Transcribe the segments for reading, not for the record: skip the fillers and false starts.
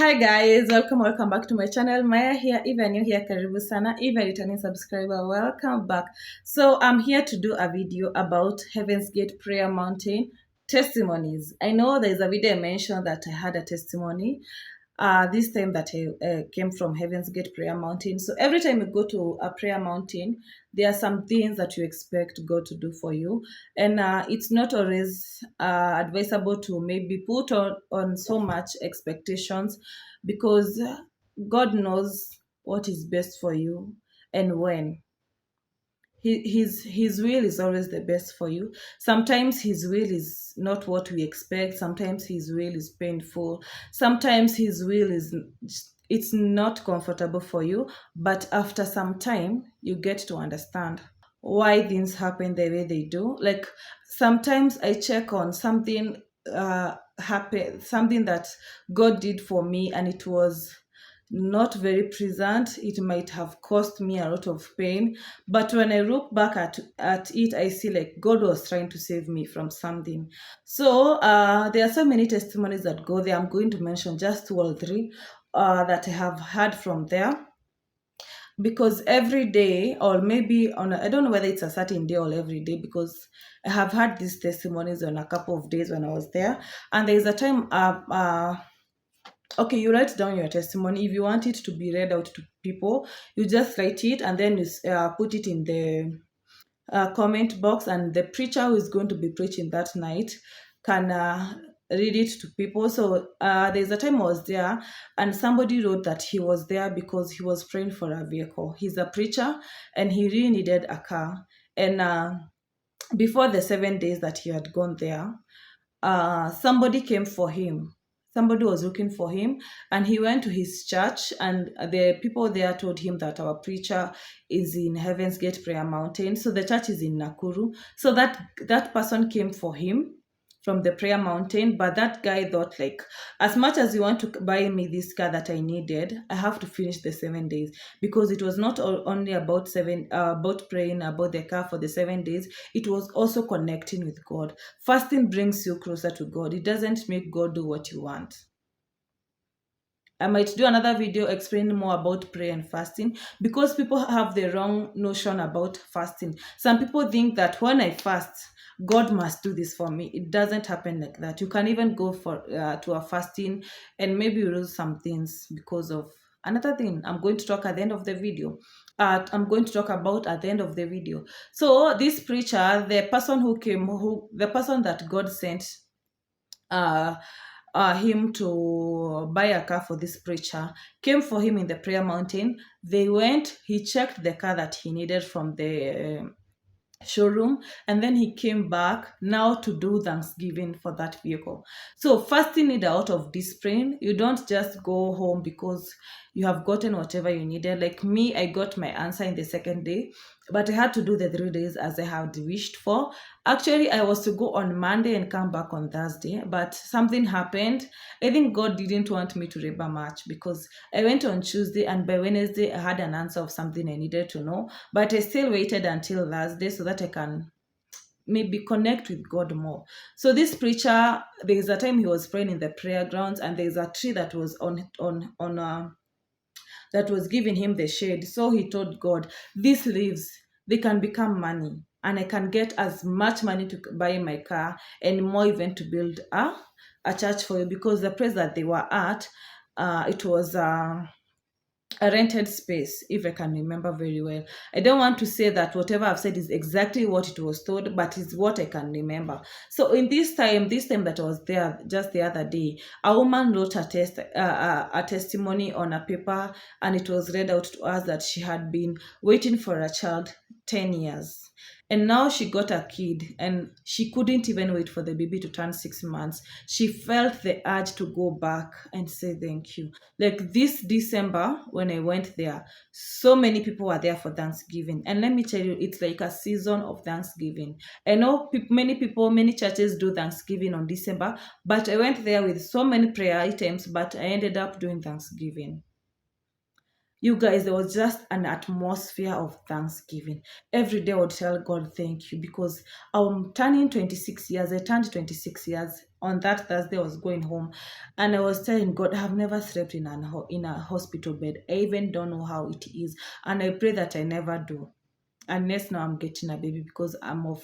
Hi guys, welcome back to my channel. Maya here. If you're new here, karibu sana. If you're a returning subscriber, welcome back. So I'm here to do a video about Heaven's Gate Prayer Mountain testimonies. I know there's a video I mentioned that I had a testimony this time that I came from Heaven's Gate Prayer Mountain. So every time you go to a prayer mountain, there are some things that you expect God to do for you. And it's not always advisable to maybe put on so much expectations, because God knows what is best for you and when. His will is always the best for you. Sometimes his will is not what we expect. Sometimes his will is painful. Sometimes his will is it's not comfortable for you. But after some time, you get to understand why things happen the way they do. Like sometimes I check on something happen, something that God did for me, and it was not very pleasant. It might have caused me a lot of pain, but when I look back at it, I see like God was trying to save me from something. So there are so many testimonies that go there. I'm going to mention just 2 or 3 that I have heard from there, because every day, or maybe I don't know whether it's a certain day or every day, because I have had these testimonies on a couple of days when I was there. And there's a time okay, you write down your testimony. If you want it to be read out to people, you just write it and then you put it in the comment box, and the preacher who is going to be preaching that night can read it to people. So there's a time I was there, and somebody wrote that he was there because he was praying for a vehicle. He's a preacher and he really needed a car. And before the 7 days that he had gone there, somebody came for him. Somebody was looking for him, and he went to his church, and the people there told him that our preacher is in Heaven's Gate Prayer Mountain. So the church is in Nakuru. So that person came for him from the prayer mountain. But that guy thought, like, as much as you want to buy me this car that I needed, I have to finish the 7 days, because it was not only about praying about the car for the 7 days. It was also connecting with God. Fasting brings you closer to God. It doesn't make God do what you want. I might do another video explaining more about prayer and fasting, because people have the wrong notion about fasting. Some people think that when I fast, God must do this for me. It doesn't happen like that. You can even go for to a fasting and maybe you lose some things because of another thing I'm going to talk at the end of the video. I'm going to talk about at the end of the video. So this preacher, the person that God sent him to buy a car for this preacher, came for him in the prayer mountain. They went, he checked the car that he needed from the showroom, and then he came back now to do thanksgiving for that vehicle. So fasting need a lot of discipline. You don't just go home because you have gotten whatever you needed. Like me, I got my answer in the 2nd day, but I had to do the 3 days as I had wished for. Actually, I was to go on Monday and come back on Thursday, but something happened. I think God didn't want me to labor much, because I went on Tuesday and by Wednesday I had an answer of something I needed to know, but I still waited until Thursday so that I can maybe connect with God more. So this preacher, there is a time he was praying in the prayer grounds, and there's a tree that was on that was giving him the shade. So he told God, these leaves, they can become money, and I can get as much money to buy my car and more even to build a church for you, because the place that they were at, it was a rented space, if I can remember very well. I don't want to say that whatever I've said is exactly what it was told, but it's what I can remember. So in this time that I was there just the other day, a woman wrote a testimony on a paper, and it was read out to us that she had been waiting for a child 10 years. And now she got a kid, and she couldn't even wait for the baby to turn 6 months. She felt the urge to go back and say thank you. Like this December, when I went there, so many people were there for Thanksgiving. And let me tell you, it's like a season of Thanksgiving. I know many churches do Thanksgiving on December, but I went there with so many prayer items, but I ended up doing Thanksgiving. You guys, there was just an atmosphere of thanksgiving. Every day I would tell God thank you, because I'm turning 26 years. I turned 26 years on that Thursday I was going home, and I was telling God, I have never slept in in a hospital bed. I even don't know how it is, and I pray that I never do. Unless now I'm getting a baby, because I'm of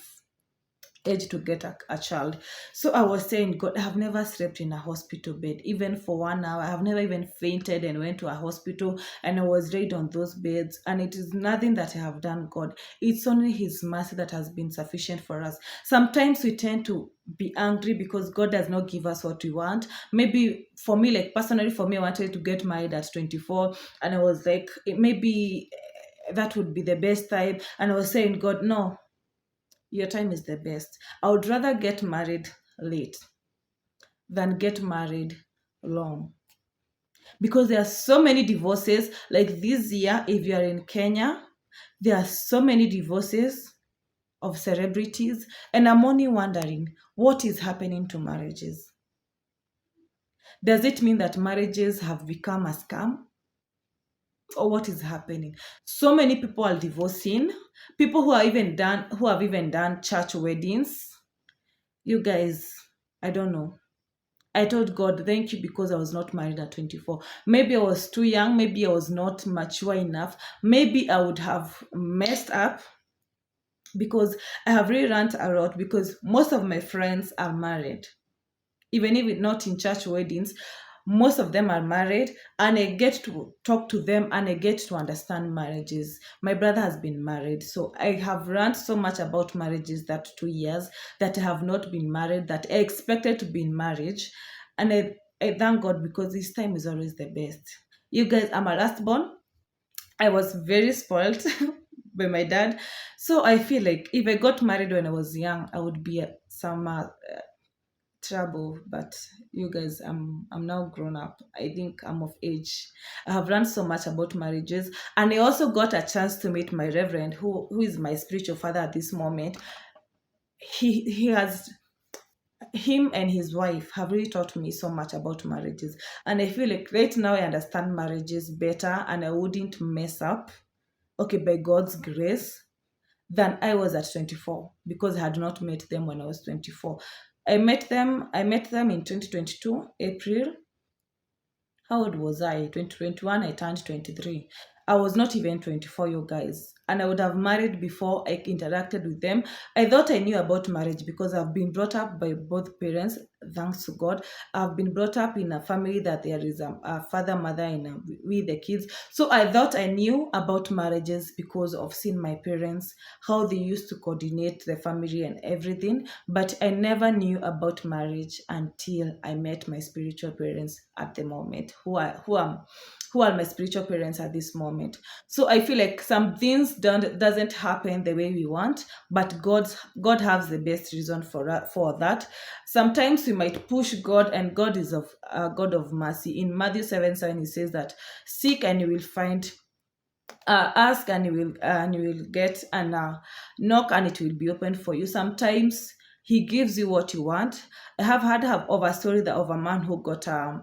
age to get a child. So I was saying, God, I have never slept in a hospital bed, even for 1 hour. I have never even fainted and went to a hospital, and I was laid on those beds. And it is nothing that I have done, God. It's only His mercy that has been sufficient for us. Sometimes we tend to be angry because God does not give us what we want. Maybe for me, like personally, for me, I wanted to get married at 24, and I was like, maybe that would be the best time. And I was saying, God, no, your time is the best. I would rather get married late than get married long. Because there are so many divorces. Like this year, if you are in Kenya, there are so many divorces of celebrities. And I'm only wondering, what is happening to marriages? Does it mean that marriages have become a scam? Or what is happening? So many people are divorcing. People who have even done church weddings. You guys, I don't know. I told God, thank you, because I was not married at 24. Maybe I was too young. Maybe I was not mature enough. Maybe I would have messed up, because I have really rant a lot, because most of my friends are married. Even if it's not in church weddings, most of them are married, and I get to talk to them and I get to understand marriages. My brother has been married, so I have learned so much about marriages that 2 years that I have not been married, that I expected to be in marriage. And I thank God, because this time is always the best. You guys, I'm a last born. I was very spoiled by my dad. So I feel like if I got married when I was young, I would be some trouble. But you guys, I'm now grown up. I think I'm of age. I have learned so much about marriages, and I also got a chance to meet my reverend, who is my spiritual father at this moment. He has him and his wife have really taught me so much about marriages, and I feel like right now I understand marriages better, and I wouldn't mess up, okay, by God's grace, than I was at 24, because I had not met them when I was 24. I met them in 2022, April. How old was I? 2021, I turned 23. I was not even 24, you guys. And I would have married before I interacted with them. I thought I knew about marriage because I've been brought up by both parents, thanks to God. I've been brought up in a family that there is a father, mother, and with the kids. So I thought I knew about marriages because of seeing my parents, how they used to coordinate the family and everything. But I never knew about marriage until I met my spiritual parents at the moment, who are my spiritual parents at this moment. So I feel like some things doesn't happen the way we want, but God has the best reason for that. Sometimes we might push God, and God is of God of mercy. In Matthew 7:7, He says that seek and you will find, ask and you will get, and knock and it will be opened for you. Sometimes He gives you what you want. I have heard of a story of a man who got a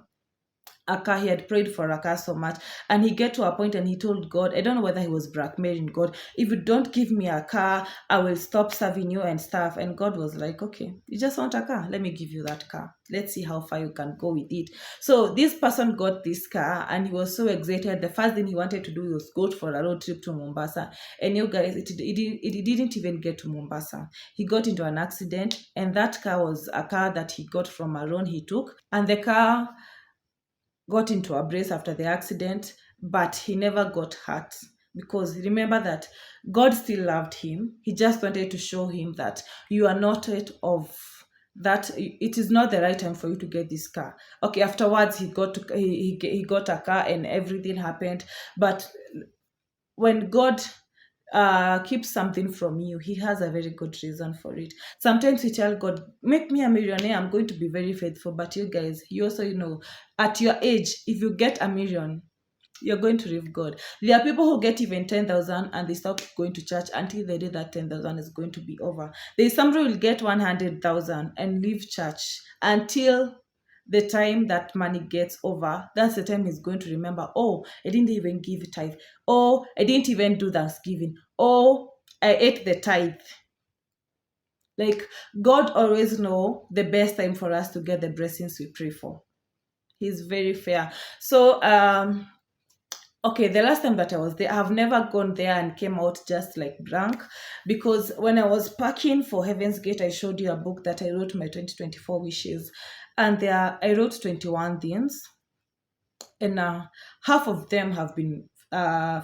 car. He had prayed for a car so much, and he get to a point and he told God, I don't know whether he was blackmailing God, if you don't give me a car, I will stop serving you and stuff. And God was like, okay, you just want a car, let me give you that car, let's see how far you can go with it. So this person got this car, and he was so excited. The first thing he wanted to do was go for a road trip to Mombasa. And you guys, it didn't even get to Mombasa. He got into an accident, and that car was a car that he got from a loan he took, and the car got into a brace after the accident, but he never got hurt, because remember that God still loved him. He just wanted to show him that you are not that it is not the right time for you to get this car. Okay, afterwards he got a car and everything happened, but when God keeps something from you, He has a very good reason for it. Sometimes we tell God, make me a millionaire, I'm going to be very faithful. But you guys, you also at your age, if you get a million, you're going to leave God. There are people who get even 10,000 and they stop going to church until the day that 10,000 is going to be over. There's somebody who will get 100,000 and leave church until the time that money gets over. That's the time he's going to remember, oh, I didn't even give tithe. Oh, I didn't even do Thanksgiving. Oh, I ate the tithe. Like, God always know the best time for us to get the blessings we pray for. He's very fair. So okay, the last time that I was there, I have never gone there and came out just like blank, because when I was packing for Heaven's Gate, I showed you a book that I wrote, my 2024 wishes, and there I wrote 21 things, and half of them have been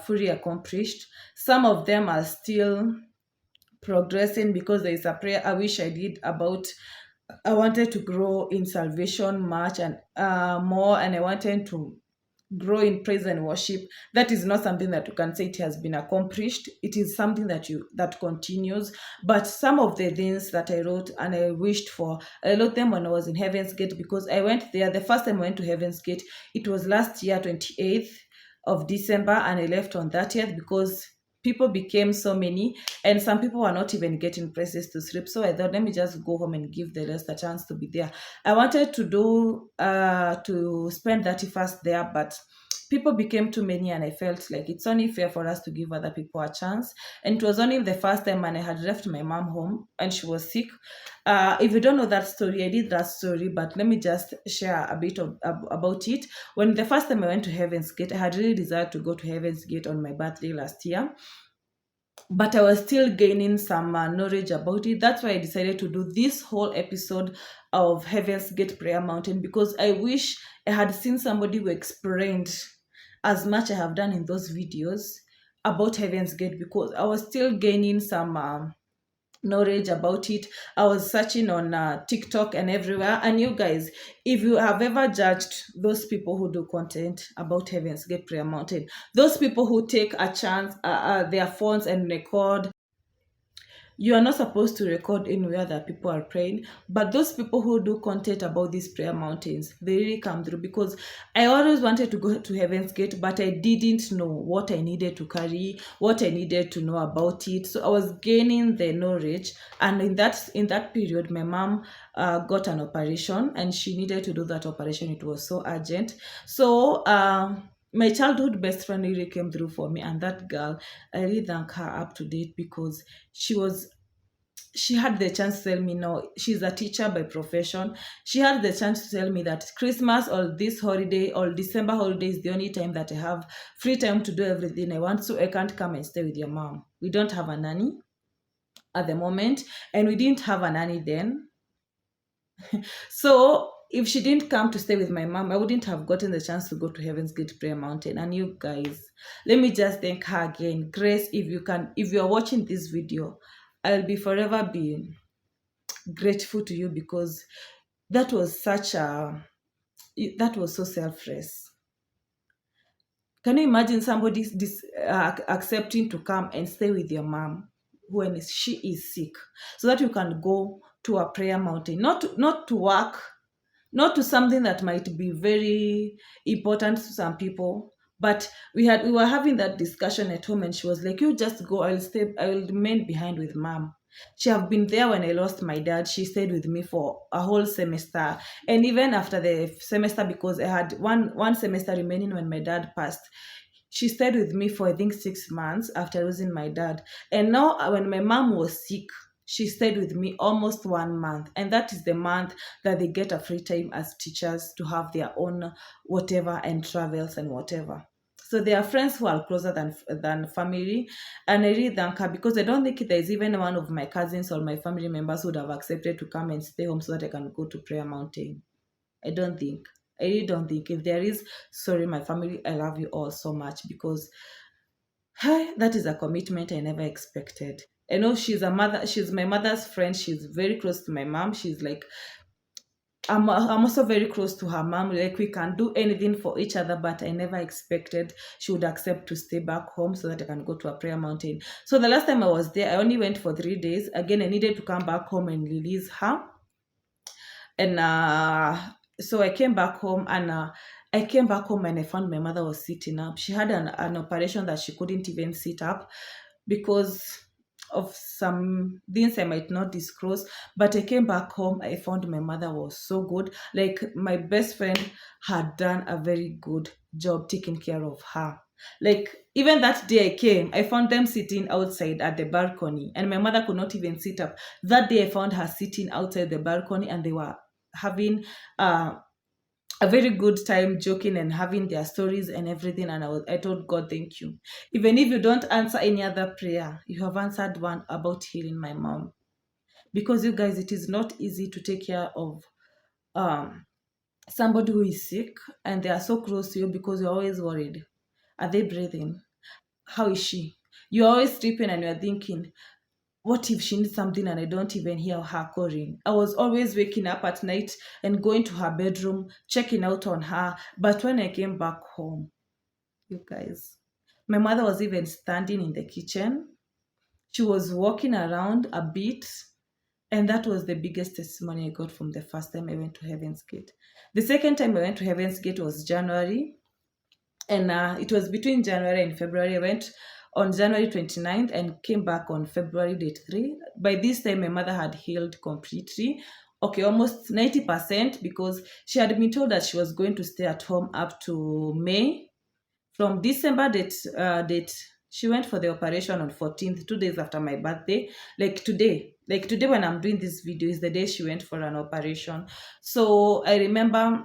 fully accomplished. Some of them are still progressing, because there is a prayer I wish I did about, I wanted to grow in salvation much and more, and I wanted to grow in praise and worship. That is not something that you can say it has been accomplished. It is something that continues. But some of the things that I wrote and I wished for, I wrote them when I was in Heaven's Gate, because I went there the first time I went to Heaven's Gate. It was last year, 28th of December, and I left on 30th, because people became so many and some people were not even getting places to sleep. So I thought, let me just go home and give the rest a chance to be there. I wanted to spend 31st there, but people became too many, and I felt like it's only fair for us to give other people a chance. And it was only the first time, and I had left my mom home and she was sick. If you don't know that story, I did that story, but let me just share a bit about it. When the first time I went to Heaven's Gate, I had really desired to go to Heaven's Gate on my birthday last year, but I was still gaining some knowledge about it. That's why I decided to do this whole episode of Heaven's Gate Prayer Mountain, because I wish I had seen somebody who explained as much I have done in those videos about Heaven's Gate, because I was still gaining some knowledge about it. I was searching on TikTok and everywhere. And you guys, if you have ever judged those people who do content about Heaven's Gate Prayer Mountain, those people who take a chance, their phones and record, you are not supposed to record anywhere that people are praying, but those people who do content about these prayer mountains, they really come through, because I always wanted to go to Heaven's Gate, but I didn't know what I needed to carry, what I needed to know about it. So I was gaining the knowledge, and in that period, my mom got an operation, and she needed to do that operation. It was so urgent. So my childhood best friend really came through for me, and that girl, I really thank her up to date, because she had the chance to tell me, no, she's a teacher by profession. She had the chance to tell me that Christmas or this holiday or December holiday is the only time that I have free time to do everything I want, so I can't come and stay with your mom. We don't have a nanny at the moment, and we didn't have a nanny then. So if she didn't come to stay with my mom, I wouldn't have gotten the chance to go to Heaven's Gate Prayer Mountain. And you guys, let me just thank her again. Grace, if you are watching this video, I'll be forever be grateful to you, because that was so selfless. Can you imagine somebody accepting to come and stay with your mom when she is sick, so that you can go to a prayer mountain, not to work, not to something that might be very important to some people, but we were having that discussion at home, and she was like, you just go, I will remain behind with mom. She have been there when I lost my dad. She stayed with me for a whole semester, and even after the semester, because I had one semester remaining when my dad passed, she stayed with me for I think 6 months after losing my dad. And now when my mom was sick, she stayed with me almost 1 month, and that is the month that they get a free time as teachers to have their own whatever and travels and whatever. So they are friends who are closer than family, and I really thank her, because I don't think there is even one of my cousins or my family members who would have accepted to come and stay home so that I can go to Prayer Mountain. I don't think. I really don't think. If there is, sorry, my family, I love you all so much, because that is a commitment I never expected. I know she's my mother's friend. She's very close to my mom. She's like, I'm also very close to her mom. Like, we can do anything for each other, but I never expected she would accept to stay back home so that I can go to a prayer mountain. So the last time I was there, I only went for 3 days. Again, I needed to come back home and release her. And so I came back home, and I found my mother was sitting up. She had an operation that she couldn't even sit up because of some things I might not disclose. But I came back home, I found my mother was so good. Like, my best friend had done a very good job taking care of her. Like, even that day I came, I found them sitting outside at the balcony, and my mother could not even sit up. That day I found her sitting outside the balcony, and they were having uh, a very good time joking and having their stories and everything. And I told God, thank you. Even if you don't answer any other prayer, you have answered one about healing my mom. Because you guys, it is not easy to take care of um, somebody who is sick and they are so close to you, because you're always worried. Are they breathing? How is she? You're always sleeping and you're thinking, what if she needs something and I don't even hear her calling? I was always waking up at night and going to her bedroom, checking out on her. But when I came back home, you guys, my mother was even standing in the kitchen. She was walking around a bit. And that was the biggest testimony I got from the first time I went to Heaven's Gate. The second time I went to Heaven's Gate was January. And it was between January and February. I went on January 29th and came back on February date 3. By this time, my mother had healed completely. Okay, almost 90%, because she had been told that she was going to stay at home up to May. From December date, she went for the operation on 14th, 2 days after my birthday. Like today when I'm doing this video is the day she went for an operation. So I remember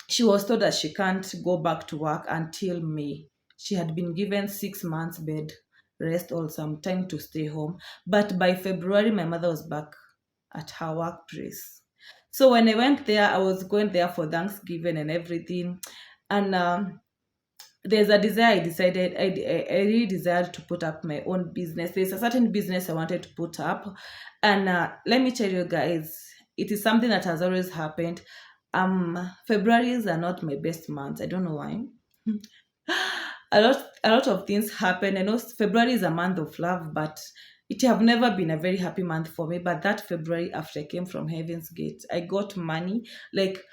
she was told that she can't go back to work until May. She had been given 6 months bed rest or some time to stay home. But by February, my mother was back at her workplace. So when I went there, I was going there for Thanksgiving and everything. And there's a desire I decided, I really desired to put up my own business. There's a certain business I wanted to put up. And let me tell you guys, it is something that has always happened. Februarys are not my best months. I don't know why. A lot of things happen. I know February is a month of love, but it have never been a very happy month for me. But that February, after I came from Heaven's Gate, I got money. Like,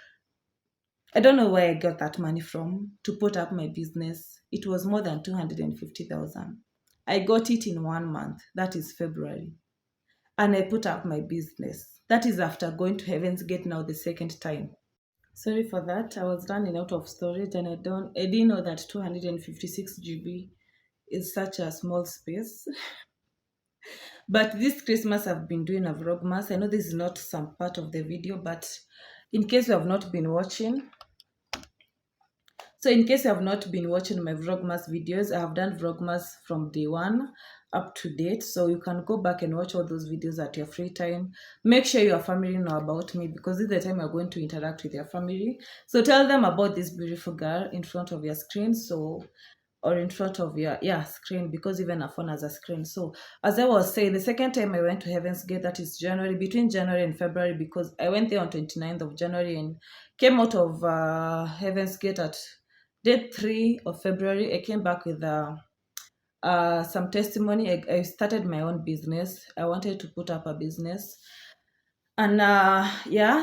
I don't know where I got that money from to put up my business. It was more than 250,000. I got it in 1 month. That is February. And I put up my business. That is after going to Heaven's Gate now the second time. Sorry for that. I was running out of storage and I didn't know that 256 GB is such a small space. But this Christmas I've been doing a vlogmas. I know this is not some part of the video, but in case you have not been watching, so in case you have not been watching my Vlogmas videos, I have done Vlogmas from day one up to date. So you can go back and watch all those videos at your free time. Make sure your family know about me, because this is the time you're going to interact with your family. So tell them about this beautiful girl in front of your screen. Or in front of your screen, because even a phone has a screen. So as I was saying, the second time I went to Heaven's Gate, that is between January and February, because I went there on 29th of January and came out of Heaven's Gate at day 3 of February. I came back with some testimony. I started my own business. I wanted to put up a business. And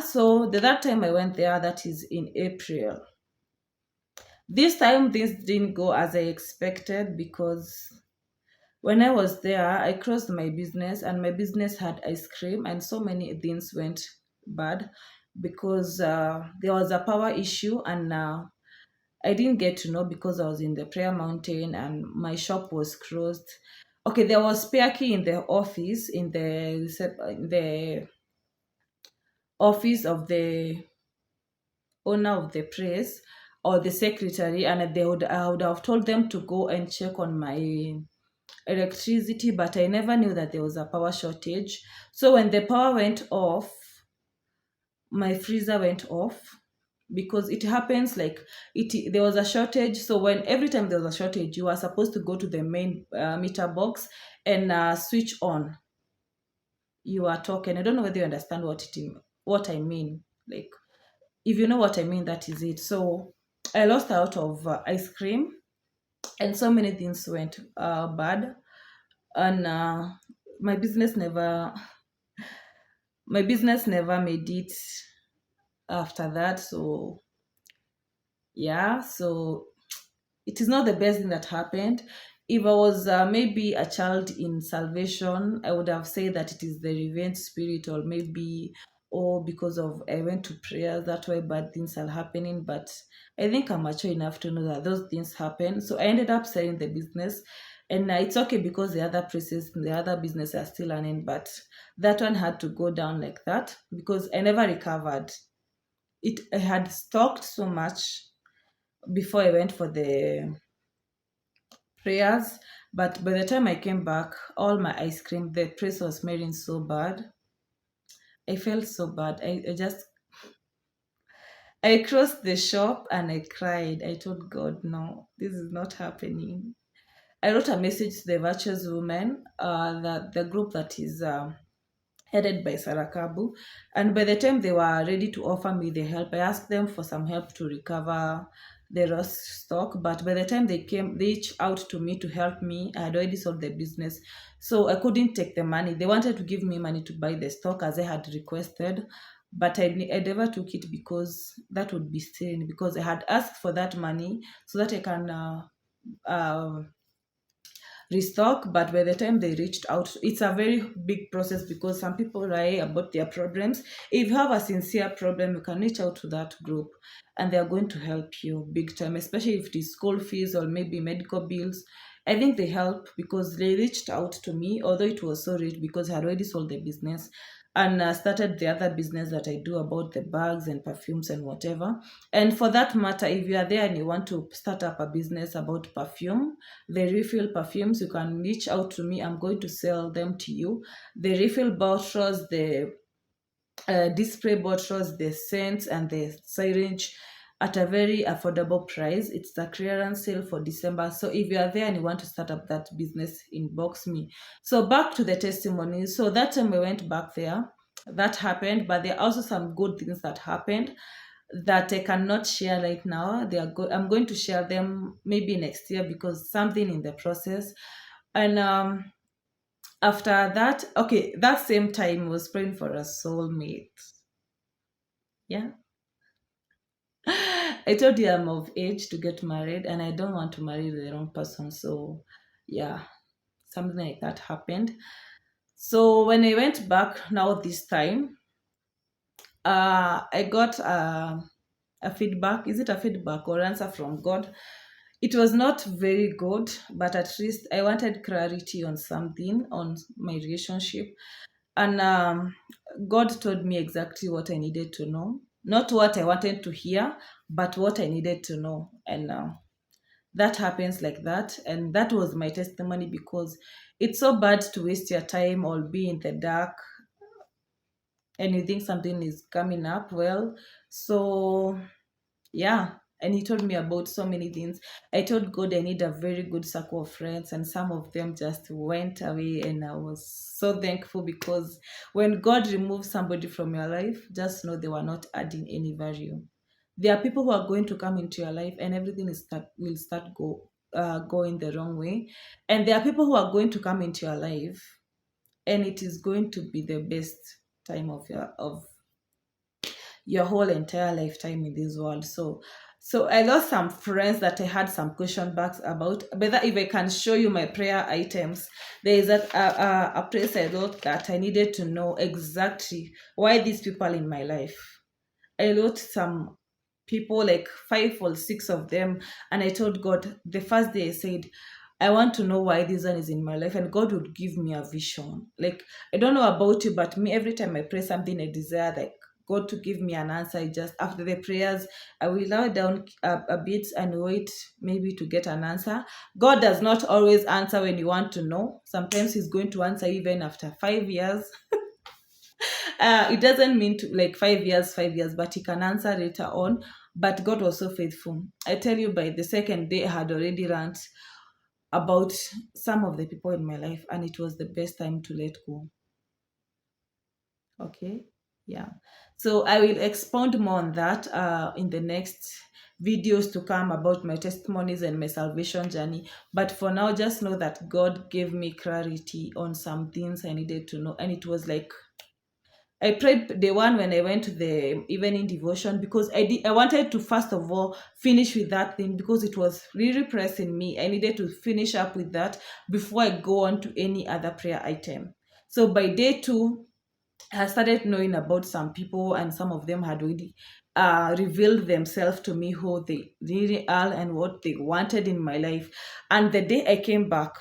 so that time I went there, that is in April. This time things didn't go as I expected, because when I was there, I closed my business and my business had ice cream, and so many things went bad because there was a power issue, and I didn't get to know because I was in the prayer mountain and my shop was closed. Okay, there was spare key in the office, in the office of the owner of the place or the secretary, and I would have told them to go and check on my electricity, but I never knew that there was a power shortage. So when the power went off, my freezer went off, because it happens like there was a shortage. So when every time there was a shortage, you are supposed to go to the main meter box and switch on your token. I don't know whether you understand what I mean. Like, if you know what I mean, that is it. So I lost a lot of ice cream, and so many things went bad, and my business never made it after that. So so it is not the best thing that happened. If I was maybe a child in salvation, I would have said that it is the revenge spirit, or maybe or because of I went to prayer, that's why bad things are happening. But I think I'm mature enough to know that those things happen. So I ended up selling the business, and it's okay because the other places, the other business are still running, but that one had to go down like that because I never recovered. It I had stocked so much before I went for the prayers, but by the time I came back, all my ice cream, the place was smelling so bad. I felt so bad. I crossed the shop and I cried. I told God, no, this is not happening. I wrote a message to the Virtuous Women, that the group that is headed by Sarah Kabu. And by the time they were ready to offer me the help, I asked them for some help to recover the lost stock. But by the time they came, they reached out to me to help me. I had already sold the business. So I couldn't take the money. They wanted to give me money to buy the stock as I had requested. But I never took it because that would be sin. Because I had asked for that money so that I can uh, restock. But by the time they reached out, it's a very big process because some people lie about their problems. If you have a sincere problem, you can reach out to that group and they are going to help you big time, especially if it is school fees or maybe medical bills. I think they help because they reached out to me, although it was so rich because I had already sold the business and started the other business that I do about the bags and perfumes and whatever. And for that matter, if you are there and you want to start up a business about perfume, the refill perfumes, you can reach out to me. I'm going to sell them to you. The refill bottles, the display bottles, the scents, and the syringe at a very affordable price. It's the clearance sale for December. So if you are there and you want to start up that business, inbox me. So back to the testimonies. So that time we went back there. That happened, but there are also some good things that happened that I cannot share right now. I'm going to share them maybe next year because something in the process. And after that, okay, that same time I was praying for a soulmate. Yeah. I told you I'm of age to get married and I don't want to marry the wrong person. So yeah, something like that happened. So when I went back now this time, I got a feedback. Is it a feedback or answer from God? It was not very good, but at least I wanted clarity on something on my relationship. And God told me exactly what I needed to know. Not what I wanted to hear, but what I needed to know. And that happens like that. And that was my testimony because it's so bad to waste your time or be in the dark and you think something is coming up. Well, so yeah. And he told me about so many things. I told God I need a very good circle of friends, and some of them just went away. And I was so thankful because when God removes somebody from your life, just know they were not adding any value. There are people who are going to come into your life, and everything will start going the wrong way. And there are people who are going to come into your life, and it is going to be the best time of your whole entire lifetime in this world. So I lost some friends that I had some question marks about. But if I can show you my prayer items, there is a place I wrote that I needed to know exactly why these people in my life. I wrote some people, like 5 or 6 of them, and I told God the first day I said, I want to know why this one is in my life, and God would give me a vision. Like, I don't know about you, but me, every time I pray something, I desire like God to give me an answer. I just after the prayers, I will lie down a bit and wait maybe to get an answer. God does not always answer when you want to know. Sometimes He's going to answer even after 5 years. It doesn't mean to like 5 years, but He can answer later on. But God was so faithful. I tell you, by the second day, I had already learned about some of the people in my life, and it was the best time to let go. Okay. Yeah. So I will expound more on that in the next videos to come about my testimonies and my salvation journey. But for now, just know that God gave me clarity on some things I needed to know. And it was like I prayed the one when I went to the evening devotion because I wanted to first of all finish with that thing because it was really pressing me. I needed to finish up with that before I go on to any other prayer item. So by day 2, I started knowing about some people, and some of them had already revealed themselves to me who they really are and what they wanted in my life. And the day I came back,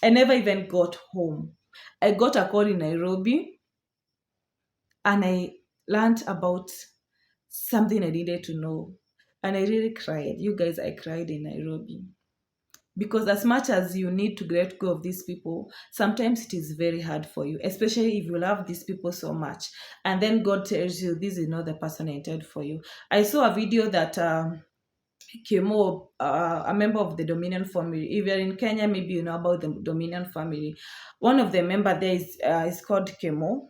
I never even got home. I got a call in Nairobi, and I learned about something I needed to know. And I really cried. You guys, I cried in Nairobi. Because as much as you need to let go of these people, sometimes it is very hard for you, especially if you love these people so much. And then God tells you this is not the person intended for you. I saw a video that Kemo, a member of the Dominion family. If you're in Kenya, maybe you know about the Dominion family. One of the member there is called Kemo,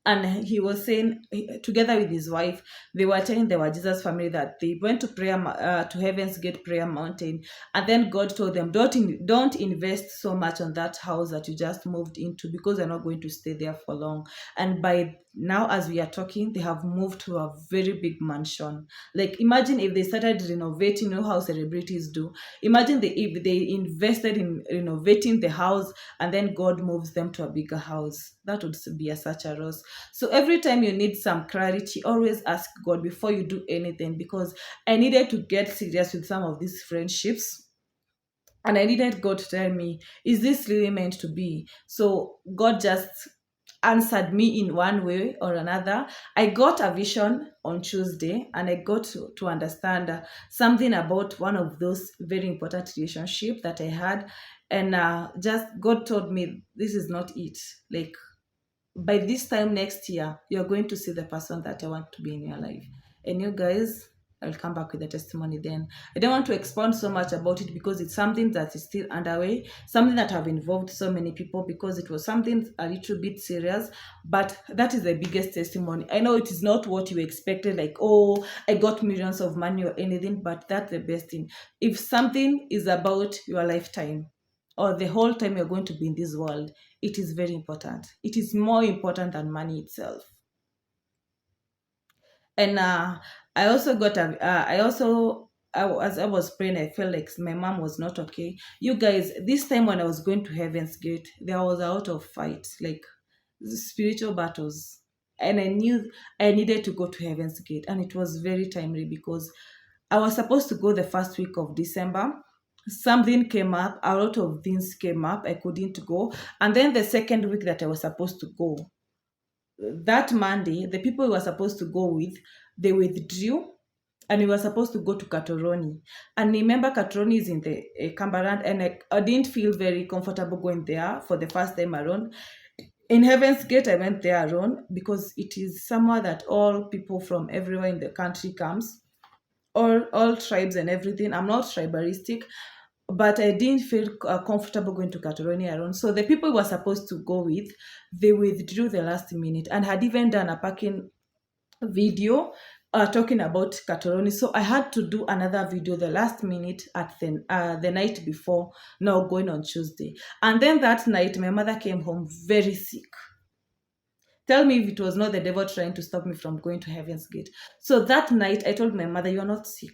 and he was saying together with his wife, they were telling the Jesus family that they went to to Heaven's Gate prayer mountain, and then God told them, don't invest so much on that house that you just moved into, because they're not going to stay there for long. And by now, as we are talking, they have moved to a very big mansion. Like, imagine if they started renovating, you know how celebrities do. Imagine if they invested in renovating the house, and then God moves them to a bigger house. That would be such a loss. So every time you need some clarity, always ask God before you do anything, because I needed to get serious with some of these friendships. And I needed God to tell me, is this really meant to be? So God just answered me in one way or another. I got a vision on Tuesday, and I got to understand something about one of those very important relationships that I had. And just God told me, this is not it. Like, by this time next year, you're going to see the person that I want to be in your life. And you guys, I'll come back with the testimony then. I don't want to expound so much about it, because it's something that is still underway, something that have involved so many people, because it was something a little bit serious. But that is the biggest testimony. I know it is not what you expected, like, oh, I got millions of money or anything, but that's the best thing. If something is about your lifetime, or the whole time you're going to be in this world, it is very important. It is more important than money itself. And I also got a, I also, as I was praying, I felt like my mom was not okay. You guys, this time when I was going to Heaven's Gate, there was a lot of fight, like spiritual battles. And I knew I needed to go to Heaven's Gate. And it was very timely, because I was supposed to go the first week of December. Something came up, a lot of things came up, I couldn't go. And then the second week that I was supposed to go, that Monday, the people we were supposed to go with, they withdrew, and we were supposed to go to Katoroni. And remember, Katoroni is in the Cumberland, and I didn't feel very comfortable going there for the first time around. In Heaven's Gate, I went there alone, because it is somewhere that all people from everywhere in the country comes, all tribes and everything. I'm not tribalistic, but I didn't feel comfortable going to Catalonia alone. So the people we were supposed to go with, they withdrew the last minute, and had even done a packing video talking about Catalonia. So I had to do another video the last minute at the night before, now going on Tuesday. And then that night, my mother came home very sick. Tell me if it was not the devil trying to stop me from going to Heaven's Gate. So that night, I told my mother, you're not sick.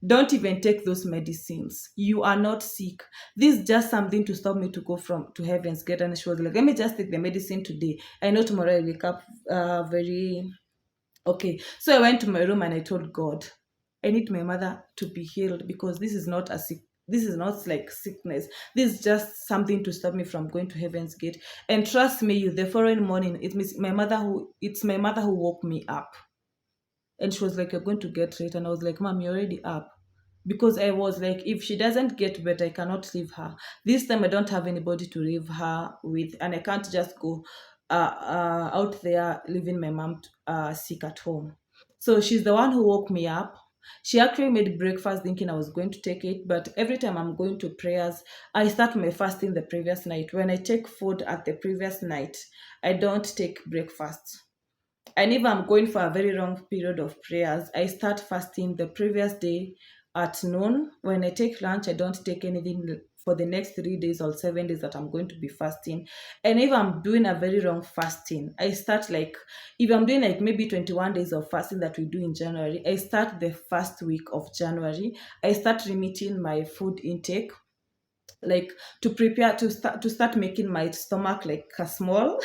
Don't even take those medicines. You are not sick. This is just something to stop me to go from to Heaven's Gate. And she was like, let me just take the medicine today. I know tomorrow I wake up very okay. So I went to my room and I told God, I need my mother to be healed, because this is not a sick. This is not like sickness. This is just something to stop me from going to Heaven's Gate. And trust me, the following morning, it's my mother who woke me up. And she was like, you're going to get right. And I was like, Mom, you're already up. Because I was like, if she doesn't get better, I cannot leave her. This time I don't have anybody to leave her with, and I can't just go out there leaving my mom sick at home. So she's the one who woke me up. She actually made breakfast thinking I was going to take it, but every time I'm going to prayers, I start my fasting the previous night. When I take food at the previous night, I don't take breakfast. And if I'm going for a very long period of prayers, I start fasting the previous day at noon. When I take lunch, I don't take anything for the next 3 days or 7 days that I'm going to be fasting. And if I'm doing a very long fasting, I start like, if I'm doing like maybe 21 days of fasting that we do in January, I start the first week of January. I start limiting my food intake. like to prepare to start making my stomach like small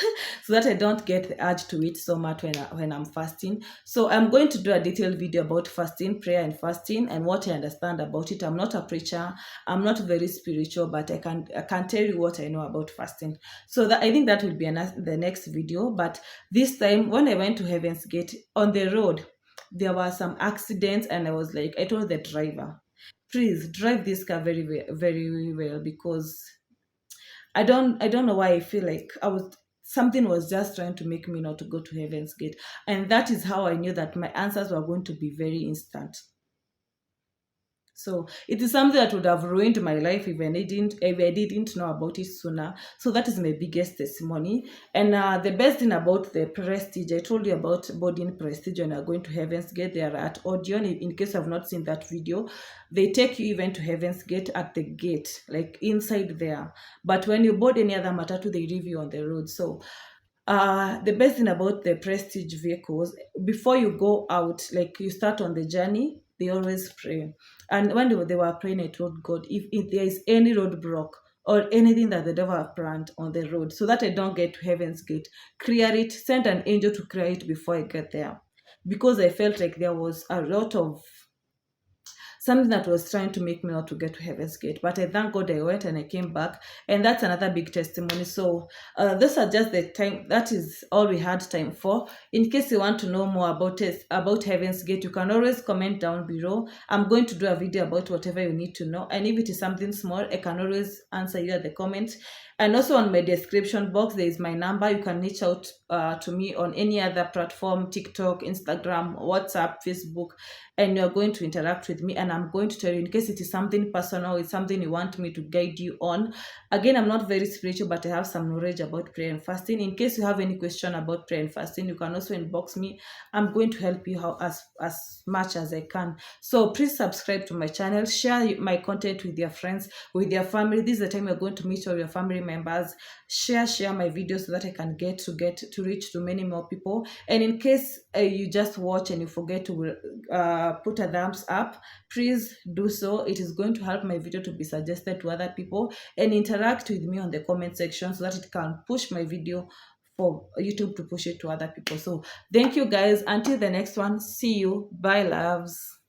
so that I don't get the urge to eat so much when I'm fasting. So I'm going to do a detailed video about fasting, prayer and fasting, and what I understand about it. I'm not a preacher, I'm not very spiritual, but I can tell you what I know about fasting. So that I think that will be the next video. But this time when I went to Heaven's Gate on the road, there were some accidents, and I told the driver, please drive this car very very well, because I don't know why I feel like I was something was just trying to make me not to go to Heaven's Gate. And that is how I knew that my answers were going to be very instant. So it is something that would have ruined my life if I didn't know about it sooner. So that is my biggest testimony. And the best thing about the Prestige, I told you about boarding Prestige when you're going to Heaven's Gate. They are at Odeon. In case I've not seen that video, they take you even to Heaven's Gate at the gate, like inside there. But when you board any other matatu, they leave you on the road. So the best thing about the Prestige vehicles, before you go out, like you start on the journey, they always pray. And when they were praying, I told God, if there is any roadblock or anything that the devil have planned on the road, so that I don't get to Heaven's Gate, clear it, send an angel to clear it before I get there. Because I felt like there was a lot of something that was trying to make me not to get to Heaven's Gate. But I thank God I went and I came back, and that's another big testimony. So those are just the time. That is all we had time for. In case you want to know more about it, about Heaven's Gate, you can always comment down below. I'm going to do a video about whatever you need to know, and if it is something small, I can always answer you at the comment. And also on my description box, there is my number. You can reach out to me on any other platform: TikTok, Instagram, WhatsApp, Facebook, and you're going to interact with me. And I'm going to tell you, in case it is something personal, it's something you want me to guide you on. Again, I'm not very spiritual, but I have some knowledge about prayer and fasting. In case you have any question about prayer and fasting, you can also inbox me. I'm going to help you out as much as I can. So please subscribe to my channel, share my content with your friends, with your family. This is the time you're going to meet all your family members. Share my videos so that I can get to reach to many more people. And in case you just watch and you forget to put a thumbs up, please do so. It is going to help my video to be suggested to other people. And interact with me on the comment section so that it can push my video for YouTube to push it to other people. So thank you guys. Until the next one, see you. Bye, loves.